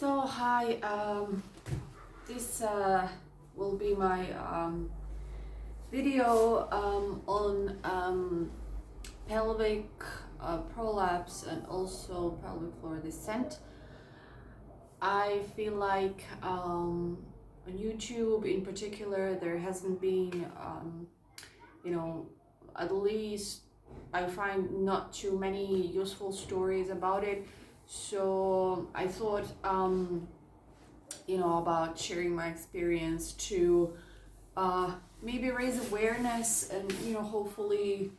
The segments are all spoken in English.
So hi, this will be my video on pelvic prolapse and also pelvic floor descent. I feel like on YouTube in particular there hasn't been at least I find not too many useful stories about it. So I thought about sharing my experience to maybe raise awareness and hopefully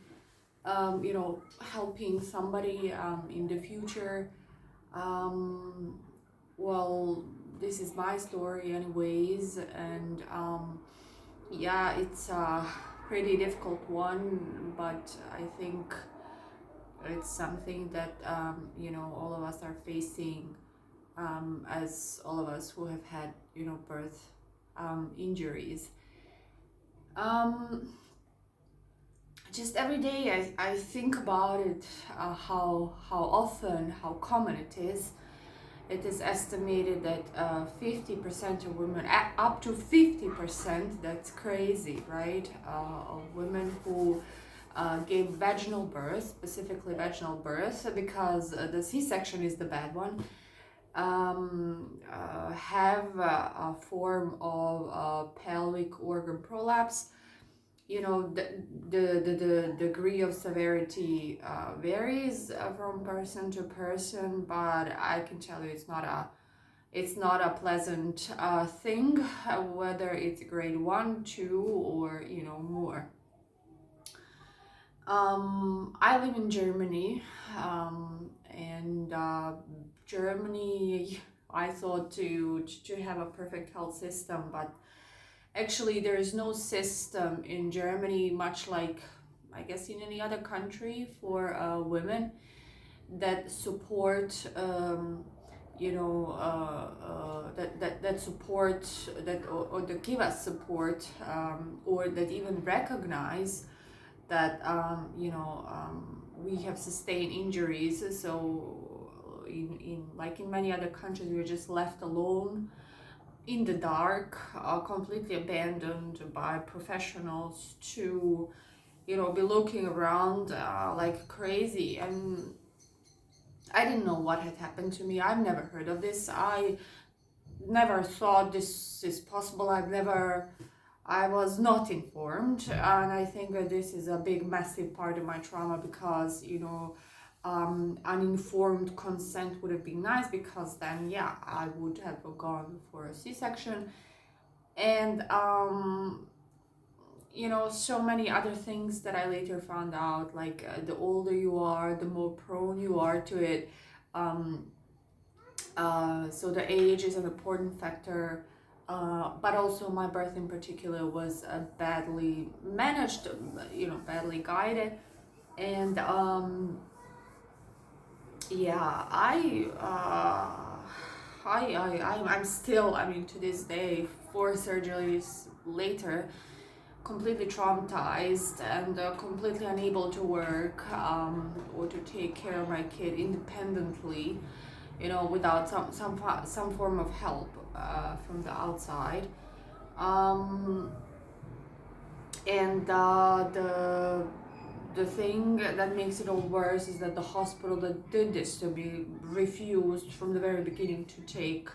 helping somebody in the future. um, well, this is my story anyways, and yeah, it's a pretty difficult one, but I think it's something that all of us are facing, as all of us who have had birth injuries. um, just every day I think about it, how often, how common it is. It is estimated that 50% of women, up to 50%, that's crazy, right? Of women who gave vaginal birth, specifically vaginal birth, because the C-section is the bad one, have a form of pelvic organ prolapse. The degree of severity varies from person to person, but I can tell you it's not a pleasant thing, whether it's grade 1, 2, or more. I live in Germany, and Germany, I thought to have a perfect health system, but actually, there is no system in Germany, much like I guess in any other country, for women that support, that support, or that give us support, or that even recognize that we have sustained injuries. So in like in many other countries, we're just left alone in the dark, completely abandoned by professionals to be looking around like crazy. And I didn't know what had happened to me. I've never heard of this. I never thought this is possible. I was not informed, and I think that this is a big, massive part of my trauma, because uninformed consent would have been nice, because then I would have gone for a C-section. And so many other things that I later found out, like the older you are, the more prone you are to it. So the age is an important factor, but also my birth in particular was badly managed, badly guided. And yeah, I'm still, I mean, to this day, 4 surgeries later, completely traumatized and completely unable to work, or to take care of my kid independently, without some form of help from the outside. And the thing that makes it all worse is that the hospital that did this to me refused from the very beginning to take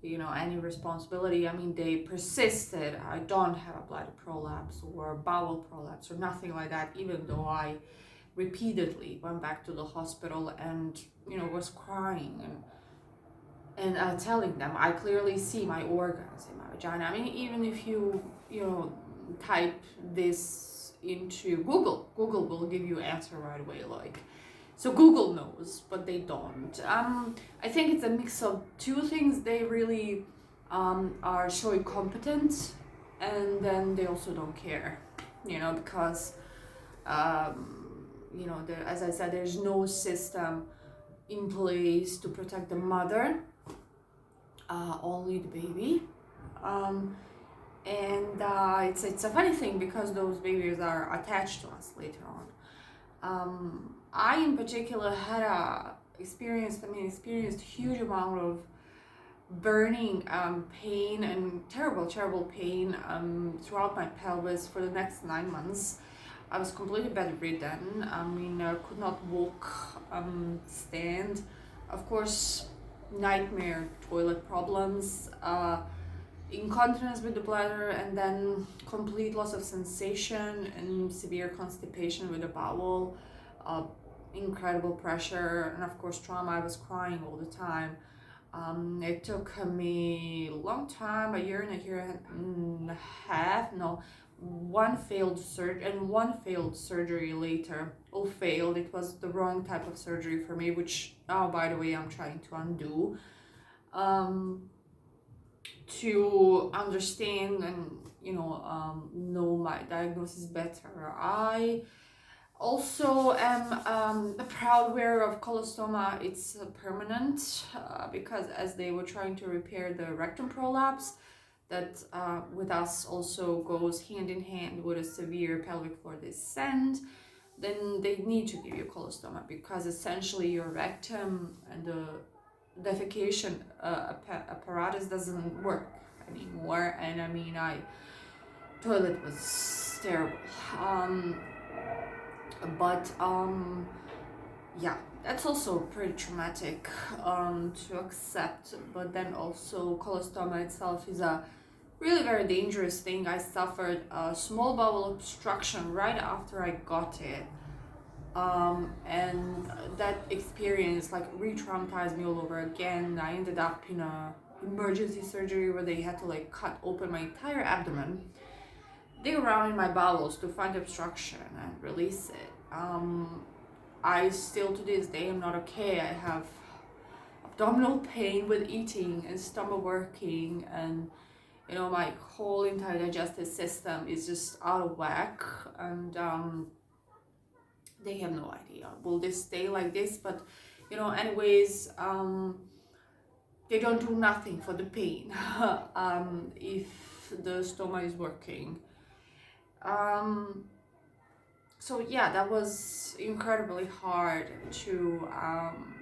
any responsibility. I mean, they persisted. I don't have a bladder prolapse or bowel prolapse or nothing like that, even though I repeatedly went back to the hospital and was crying and telling them I clearly see my organs in my vagina. I mean, even if you type this into Google will give you an answer right away. Like, so Google knows, but they don't. I think it's a mix of two things. They really are showing competence, and then they also don't care, because as I said, there's no system in place to protect the mother, only the baby. And it's a funny thing, because those babies are attached to us later on. I in particular had experienced huge amount of burning pain and terrible pain throughout my pelvis for the next 9 months. I was completely bedridden. I mean, I could not walk, stand. Of course, nightmare toilet problems, incontinence with the bladder, and then complete loss of sensation and severe constipation with the bowel, uh, incredible pressure, and of course trauma. I was crying all the time. It took me a long time, a year and a half, no, one failed surgery later. All failed. It was the wrong type of surgery for me, which, oh, by the way, I'm trying to undo. To understand and know my diagnosis better. I also am a proud wearer of colostoma. It's permanent because as they were trying to repair the rectum prolapse, that with us also goes hand in hand with a severe pelvic floor descent, then they need to give you colostoma because essentially your rectum and the defecation apparatus doesn't work anymore. And I mean, toilet was terrible. But yeah, that's also pretty traumatic to accept. But then also colostoma itself is a really very dangerous thing. I suffered a small bowel obstruction right after I got it. And that experience like re-traumatized me all over again. I ended up in a emergency surgery where they had to like cut open my entire abdomen, dig around in my bowels to find obstruction and release it. I still to this day am not okay. I have abdominal pain with eating and stomach working, and my whole entire digestive system is just out of whack. And they have no idea will this stay like this, but anyways, they don't do nothing for the pain if the stoma is working. So yeah, that was incredibly hard to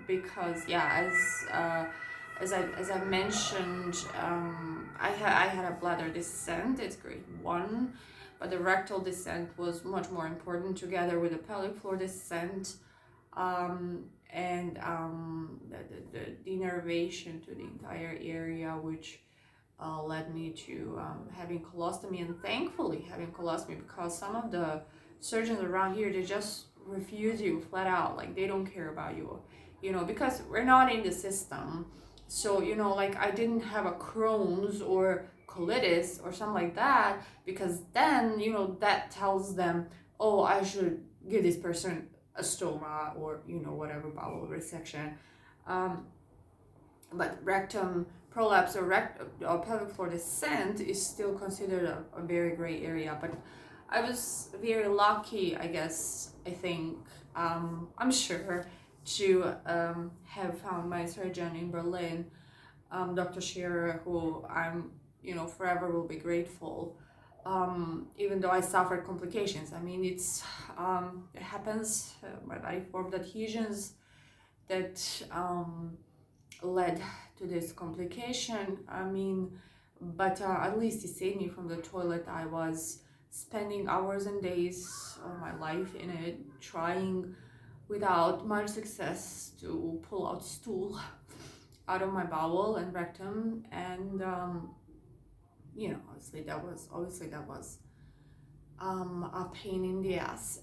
because yeah, as I mentioned, I had a bladder descent. It's grade 1, but the rectal descent was much more important, together with the pelvic floor descent, and the denervation to the entire area, which led me to having colostomy, and thankfully having colostomy, because some of the surgeons around here, they just refuse you flat out. Like, they don't care about you, because we're not in the system. So like, I didn't have a Crohn's or colitis or something like that, because then that tells them, oh, I should give this person a stoma or whatever, bowel resection. But rectum prolapse or pelvic floor descent is still considered a very gray area. But I was very lucky, I guess, I think, I'm sure, to have found my surgeon in Berlin, Dr. Scherer, who I'm, forever will be grateful. Even though I suffered complications. I mean, it happens. My body formed adhesions that led to this complication. I mean, but at least it saved me from the toilet. I was spending hours and days of my life in it, trying without much success to pull out stool out of my bowel and rectum, and obviously that was a pain in the ass.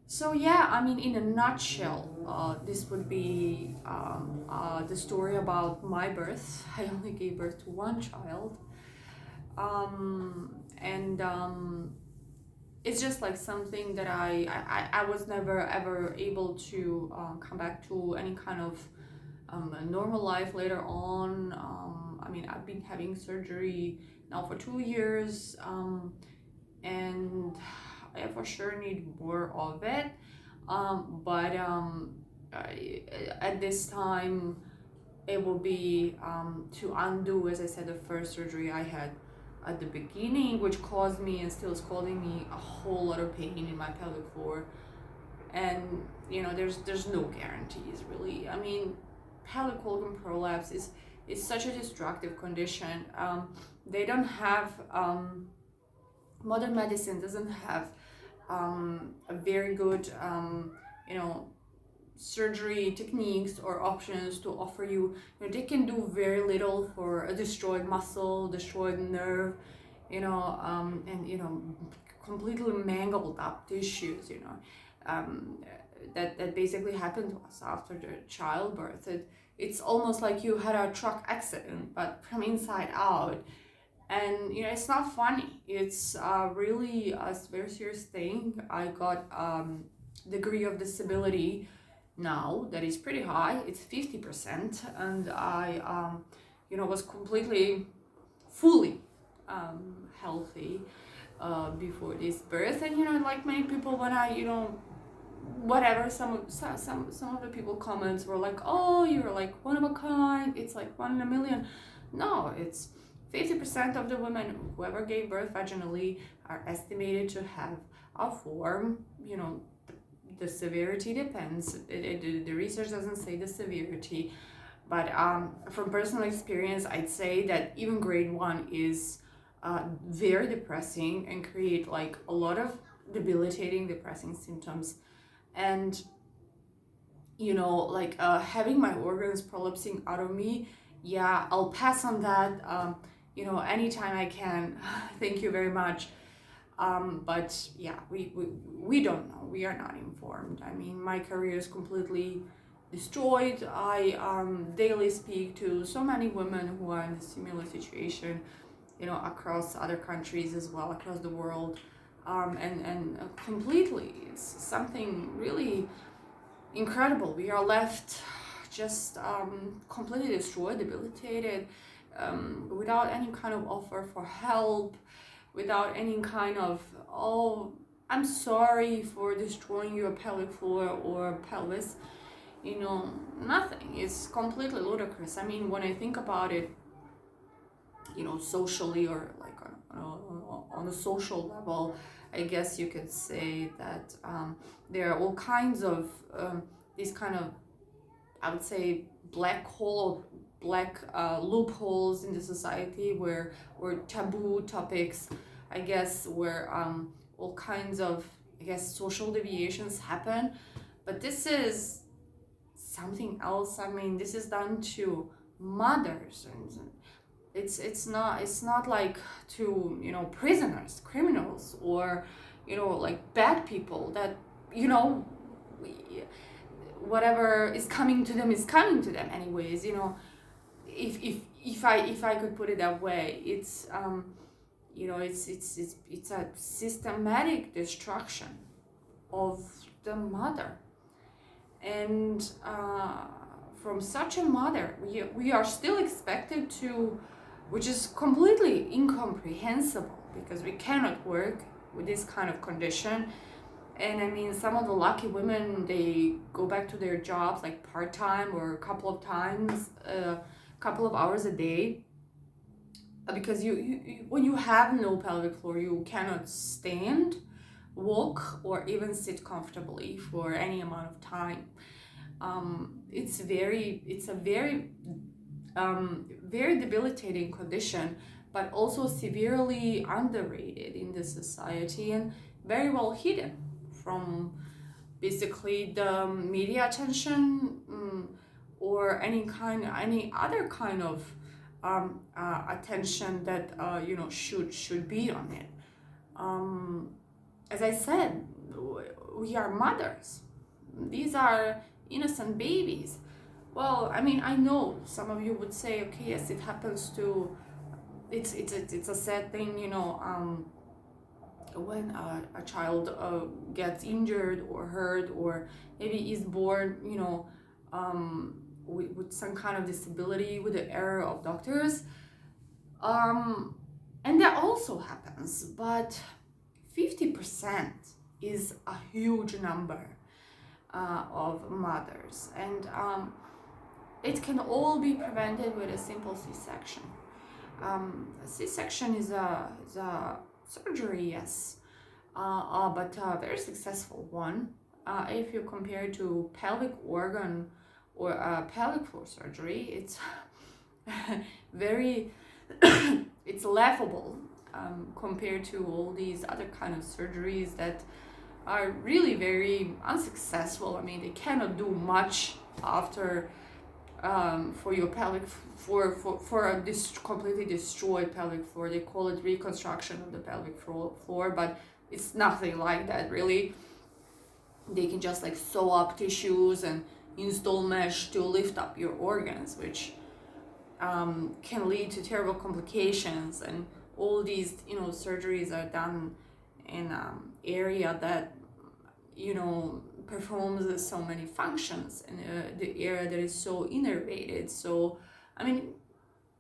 So yeah, I mean, in a nutshell, this would be the story about my birth. I only gave birth to one child, and it's just like something that I was never ever able to come back to any kind of a normal life later on. I mean, I've been having surgery now for 2 years, and I for sure need more of it. But at this time, it will be to undo, as I said, the first surgery I had at the beginning, which caused me and still is causing me a whole lot of pain in my pelvic floor. And there's no guarantees, really. I mean, pelvic organ prolapse is such a destructive condition. They don't have modern medicine doesn't have a very good you know surgery techniques or options to offer you. You know, they can do very little for a destroyed muscle, destroyed nerve, and completely mangled up tissues. That basically happened to us after the childbirth. It's almost like you had a truck accident, but from inside out. And it's not funny. It's really a very serious thing. I got degree of disability now that is pretty high. It's 50%, and I was completely fully healthy before this birth. And like many people, when I whatever, some of the people comments were like, oh, you're like one of a kind, it's like 1 in a million. No, it's 50% of the women who ever gave birth vaginally are estimated to have a form. The severity depends. The research doesn't say the severity, but from personal experience, I'd say that even grade 1 is very depressing and create like a lot of debilitating, depressing symptoms. And like having my organs prolapsing out of me, yeah, I'll pass on that anytime I can. Thank you very much. But yeah, we don't know. We are not informed. I mean, my career is completely destroyed. I daily speak to so many women who are in a similar situation, across other countries as well, across the world. And completely, it's something really incredible. We are left just completely destroyed, debilitated, without any kind of offer for help, without any kind of, oh, I'm sorry for destroying your pelvic floor or pelvis. Nothing. It's completely ludicrous. I mean, when I think about it, socially, or like on a social level, I guess you could say that there are all kinds of these kind of, I would say, black loopholes in the society where taboo topics, I guess, where all kinds of, I guess, social deviations happen. But this is something else. I mean, this is done to mothers, and it's not like to prisoners, criminals, or like bad people that we- whatever is coming to them is coming to them anyways. If I could put it that way, it's it's a systematic destruction of the mother. And from such a mother, we are still expected to, which is completely incomprehensible, because we cannot work with this kind of condition. And I mean, some of the lucky women, they go back to their jobs like part-time or a couple of times, a couple of hours a day, because you when you have no pelvic floor, you cannot stand, walk, or even sit comfortably for any amount of time. It's a very very debilitating condition, but also severely underrated in the society and very well hidden from basically the media attention, or any other kind of attention that should be on it. As I said, we are mothers. These are innocent babies. Well, I mean, I know some of you would say, okay, yes, it happens to. It's a sad thing, when a child gets injured or hurt, or maybe is born, with some kind of disability, with the error of doctors. And that also happens, but 50% is a huge number of mothers, and it can all be prevented with a simple C-section. C-section is a surgery, yes, but a very successful one. If you compare to pelvic organ or pelvic floor surgery, it's very it's laughable compared to all these other kind of surgeries that are really very unsuccessful. I mean, they cannot do much after for your pelvic for a completely destroyed pelvic floor. They call it reconstruction of the pelvic floor, but it's nothing like that really. They can just like sew up tissues and install mesh to lift up your organs, which can lead to terrible complications. And all these surgeries are done in area that performs so many functions in the area that is so innervated. So I mean,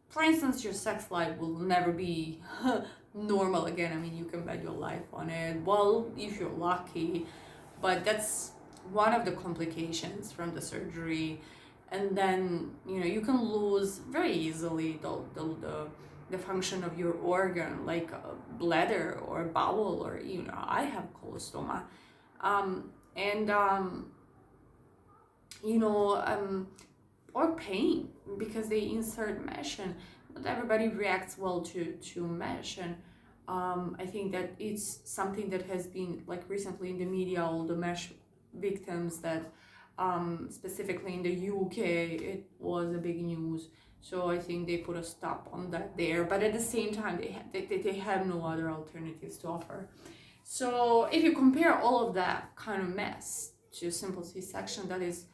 for instance, your sex life will never be normal again. I mean, you can bet your life on it, well, if you're lucky, but that's one of the complications from the surgery. And then you can lose very easily the function of your organ, like a bladder or bowel, or I have colostoma, and or pain, because they insert mesh, and not everybody reacts well to mesh. And I think that it's something that has been like recently in the media, all the mesh victims that specifically in the UK it was a big news. So I think they put a stop on that there, but at the same time they have no other alternatives to offer. So if you compare all of that kind of mess to simple C-section, that is,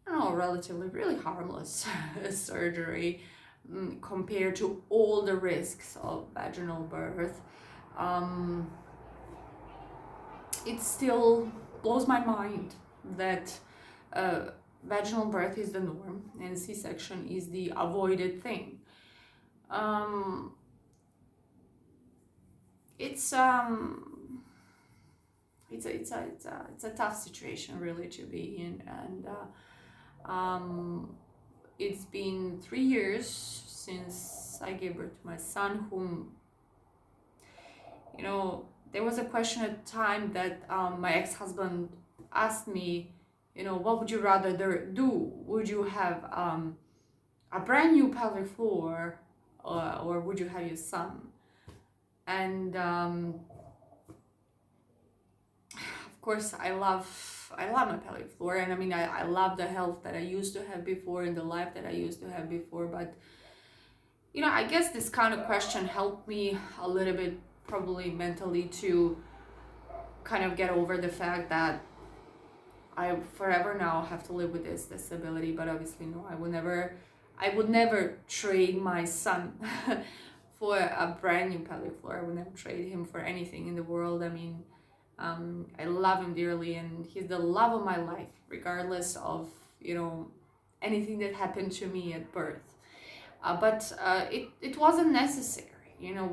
relatively really harmless surgery compared to all the risks of vaginal birth, it still blows my mind that vaginal birth is the norm and C-section is the avoided thing. It's a tough situation really to be in, and it's been 3 years since I gave birth to my son, whom, there was a question at the time that my ex-husband asked me, what would you rather do? Would you have a brand new pelvic floor, or would you have your son? And of course, I love my pelvic floor, and I mean, I love the health that I used to have before and the life that I used to have before. But I guess this kind of question helped me a little bit, probably mentally, to kind of get over the fact that I forever now have to live with this disability. But obviously, no, I would never trade my son for a brand new pelvic floor. I would never trade him for anything in the world. I mean, I love him dearly, and he's the love of my life, regardless of anything that happened to me at birth. But it wasn't necessary.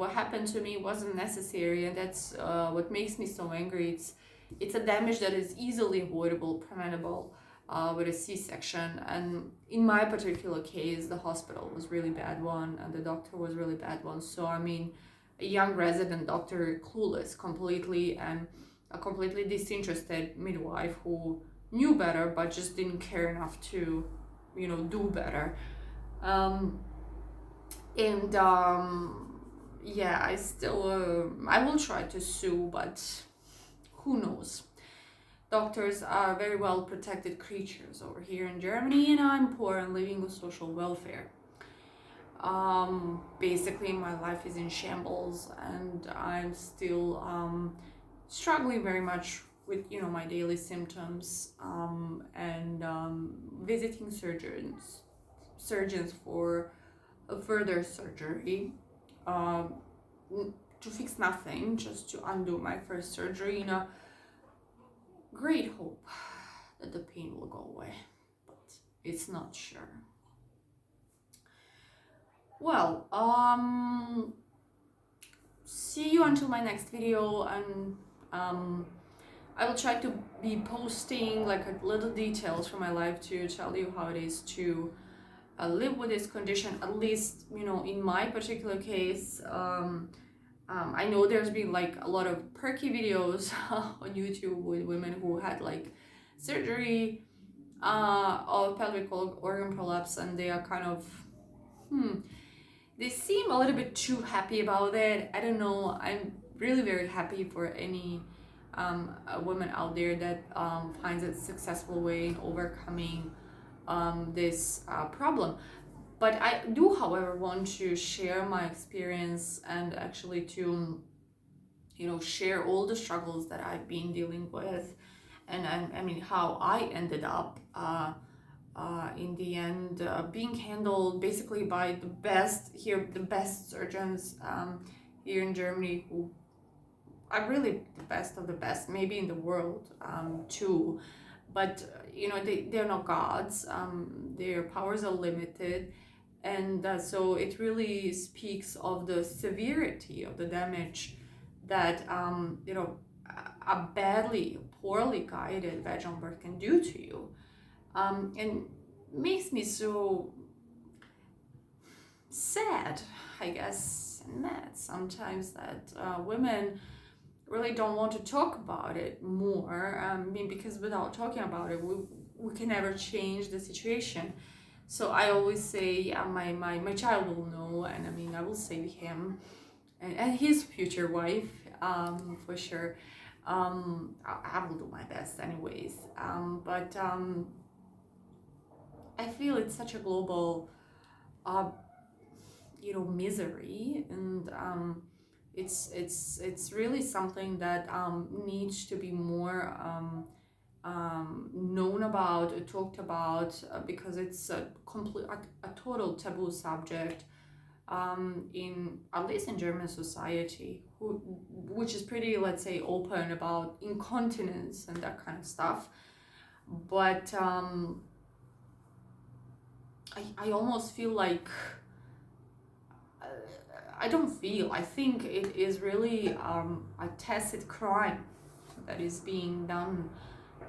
What happened to me wasn't necessary, and that's what makes me so angry. It's a damage that is easily avoidable, preventable with a C-section. And in my particular case, the hospital was really bad one, and the doctor was really bad one. So I mean, a young resident doctor, clueless completely, and a completely disinterested midwife who knew better but just didn't care enough to do better. Yeah, I still I will try to sue, but who knows. Doctors are very well protected creatures over here in Germany, and I'm poor and living with social welfare. Basically my life is in shambles, and I'm still struggling very much with my daily symptoms, and visiting surgeons for a further surgery, to fix nothing, just to undo my first surgery, in a great hope that the pain will go away, but it's not sure. Well, see you until my next video, and I will try to be posting like a little details from my life to tell you how it is to live with this condition, at least in my particular case. I know there's been like a lot of perky videos on YouTube with women who had like surgery of pelvic organ prolapse, and they are kind of, they seem a little bit too happy about it. I don't know. I'm really very happy for any a woman out there that finds a successful way in overcoming this problem. But I do, however, want to share my experience and actually to, share all the struggles that I've been dealing with, and I mean how I ended up in the end being handled basically by the best surgeons here in Germany, who are really the best of the best, maybe in the world too. But they're not gods. Their powers are limited, and so it really speaks of the severity of the damage that a poorly guided vaginal birth can do to you, and makes me so sad, I guess, and mad sometimes that women really don't want to talk about it more. I mean, because without talking about it, we can never change the situation. So I always say, yeah, my child will know, and I mean, I will save him and his future wife, for sure. I will do my best anyways. But I feel it's such a global, misery, and it's really something that needs to be more known about, talked about, because it's a total taboo subject in, at least in German society, which is pretty, let's say, open about incontinence and that kind of stuff. But I almost feel like, I think it is really a tacit crime that is being done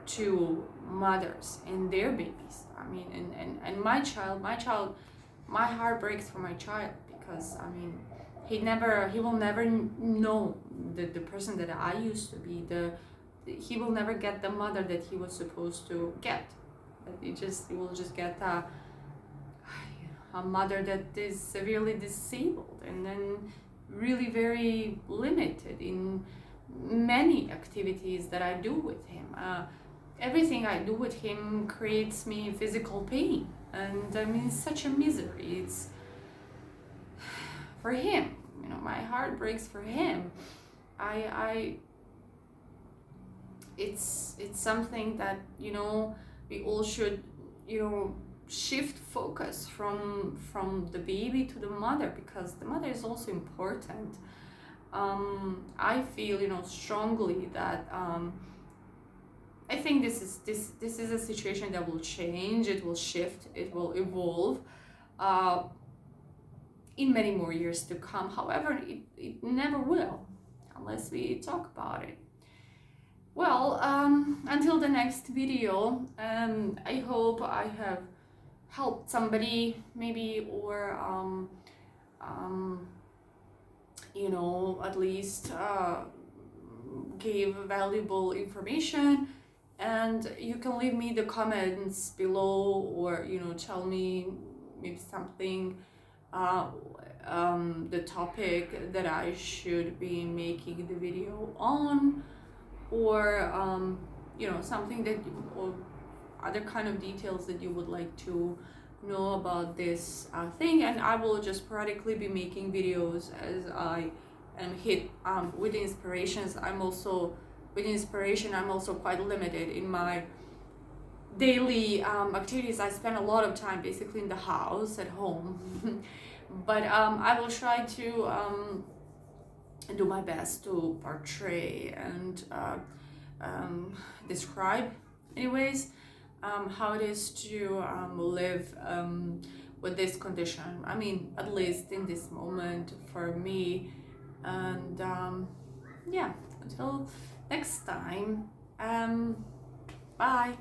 to mothers and their babies. I mean, and my child, my heart breaks for my child, because I mean, he will never know the person that I used to be. He will never get the mother that he was supposed to get. He will just get a mother that is severely disabled, and then really very limited in many activities that I do with him. Everything I do with him creates me physical pain, and I mean, it's such a misery. It's for him, my heart breaks for him. It's something that we all should shift focus from the baby to the mother, because the mother is also important. I feel strongly that I think this is a situation that will change, it will shift, it will evolve in many more years to come. However, it never will unless we talk about it. Well, until the next video, I hope I have helped somebody maybe, or at least gave valuable information. And you can leave me the comments below, or tell me maybe something, the topic that I should be making the video on, or something that or other kind of details that you would like to know about this thing. And I will just sporadically be making videos as I am hit with inspirations. I'm also quite limited in my daily activities. I spend a lot of time basically in the house at home. But I will try to do my best to portray and describe anyways how it is to live with this condition. I mean, at least in this moment for me. And yeah, until next time, bye.